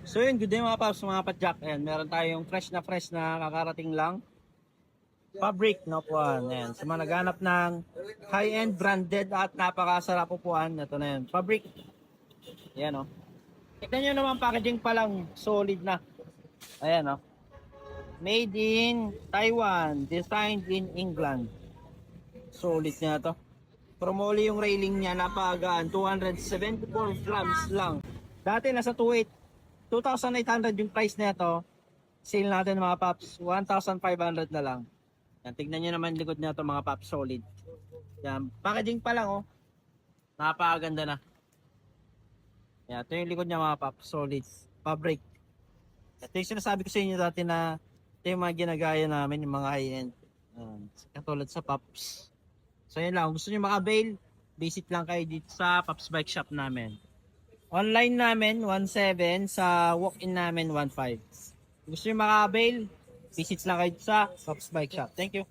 So yun, good day mga paps, mga padjak. Ayan, meron tayong fresh na kakarating lang. Fabric na upuan. Ayan, sa mga naghanap ng high-end branded at napakasarap upuan, ito na yan. Fabric. Ayan o. Tignan nyo naman, packaging pa lang, solid na. Ayan o. Made in Taiwan, designed in England. Solid nga to. Promoli yung railing niya, napagaan, 274 grams lang. Dati nasa 2,800 yung price nito. Sale natin mga paps, 1,500 na lang. Yan, tignan nyo naman likod nito mga paps, solid. Yan, packaging pa lang oh. Napakaganda na. Yan, ito yung likod niya mga paps, solid. Fabric. Ito yung sinasabi ko sa inyo dati na ito yung mga ginagaya namin, yung mga high-end. Katulad sa paps. So yun lang, gusto nyo maka-avail, visit lang kayo dito sa Paps Bike Shop namin. Online namin, 1.7. Sa walk-in namin, 1.5. Gusto nyo maka-avail, visit lang kayo sa Paps Bike Shop. Thank you.